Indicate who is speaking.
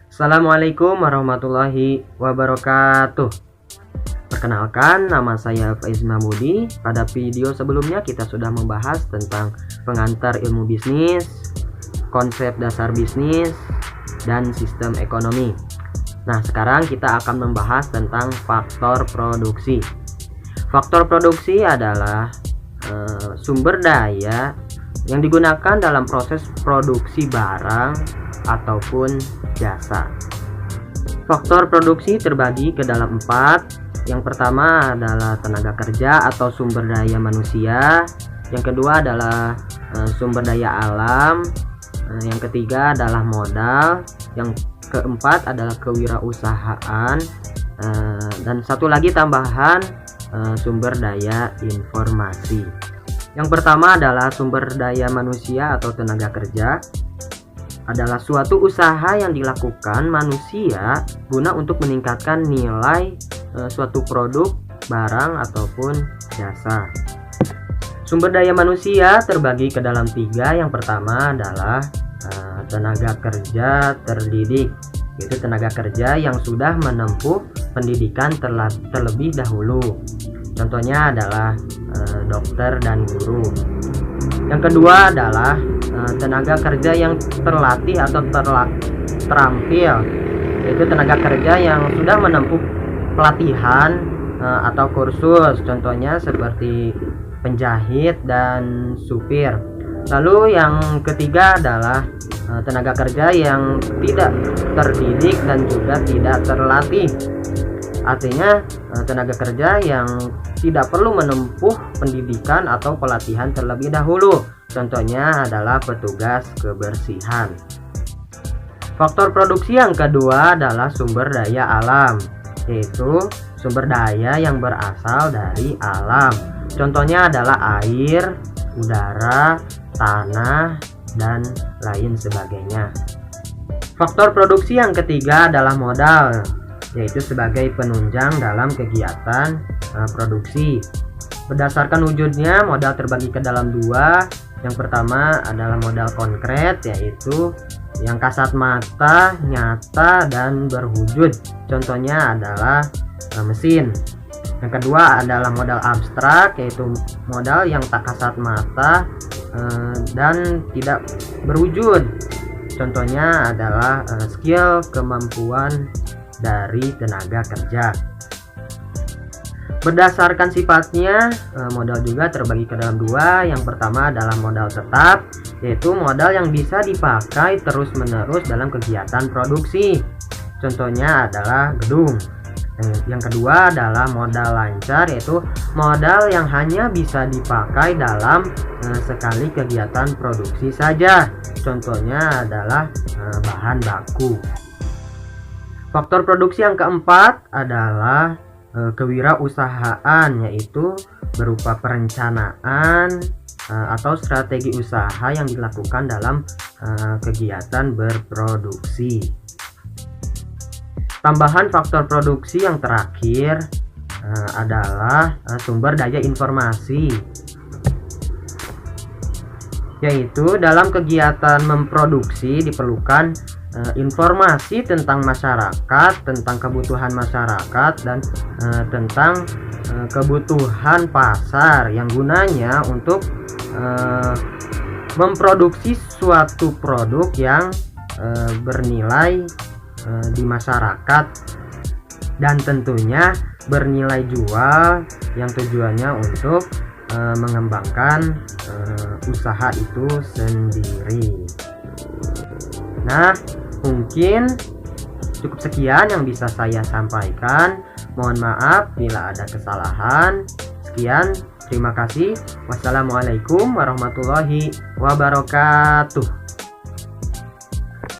Speaker 1: Assalamualaikum warahmatullahi wabarakatuh. Perkenalkan, nama saya Faiz Mahmudi. Pada video sebelumnya kita sudah membahas tentang pengantar ilmu bisnis, konsep dasar bisnis, dan sistem ekonomi. Nah, sekarang kita akan membahas tentang faktor produksi. Faktor produksi adalah sumber daya yang digunakan dalam proses produksi barang ataupun jasa. Faktor produksi terbagi ke dalam 4. Yang pertama adalah tenaga kerja atau sumber daya manusia. Yang kedua adalah sumber daya alam. Yang ketiga adalah modal. Yang keempat adalah kewirausahaan. Dan satu lagi tambahan, sumber daya informasi. Yang pertama adalah sumber daya manusia atau tenaga kerja. Adalah suatu usaha yang dilakukan manusia guna untuk meningkatkan nilai suatu produk, barang, ataupun jasa. Sumber daya manusia terbagi ke dalam 3. Yang pertama adalah tenaga kerja terdidik, yaitu tenaga kerja yang sudah menempuh pendidikan terlebih dahulu. Contohnya adalah dokter dan guru. Yang kedua adalah tenaga kerja yang terlatih atau terampil, yaitu tenaga kerja yang sudah menempuh pelatihan atau kursus, contohnya seperti penjahit dan supir. Lalu yang ketiga adalah tenaga kerja yang tidak terdidik dan juga tidak terlatih. Artinya tenaga kerja yang tidak perlu menempuh pendidikan atau pelatihan terlebih dahulu. Contohnya adalah petugas kebersihan. Faktor produksi yang kedua adalah sumber daya alam, yaitu sumber daya yang berasal dari alam. Contohnya adalah air, udara, tanah, dan lain sebagainya. Faktor produksi yang ketiga adalah modal, yaitu sebagai penunjang dalam kegiatan produksi. Berdasarkan wujudnya, modal terbagi ke dalam 2. Yang pertama adalah modal konkret, yaitu yang kasat mata, nyata, dan berwujud. Contohnya adalah mesin. Yang kedua adalah modal abstrak, yaitu modal yang tak kasat mata dan tidak berwujud. Contohnya adalah skill, kemampuan dari tenaga kerja. Berdasarkan sifatnya, modal juga terbagi ke dalam 2. Yang pertama adalah modal tetap, yaitu modal yang bisa dipakai terus-menerus dalam kegiatan produksi. Contohnya adalah gedung. Yang kedua adalah modal lancar, yaitu modal yang hanya bisa dipakai dalam sekali kegiatan produksi saja. Contohnya adalah bahan baku. Faktor produksi yang keempat adalah kewirausahaan, yaitu berupa perencanaan atau strategi usaha yang dilakukan dalam kegiatan berproduksi. Tambahan faktor produksi yang terakhir adalah sumber daya informasi, yaitu dalam kegiatan memproduksi diperlukan informasi tentang masyarakat, tentang kebutuhan masyarakat, dan tentang kebutuhan pasar yang gunanya untuk memproduksi suatu produk yang bernilai di masyarakat dan tentunya bernilai jual yang tujuannya untuk mengembangkan usaha itu sendiri. Nah, mungkin cukup sekian yang bisa saya sampaikan. Mohon maaf bila ada kesalahan. Sekian, terima kasih. Wassalamualaikum warahmatullahi wabarakatuh.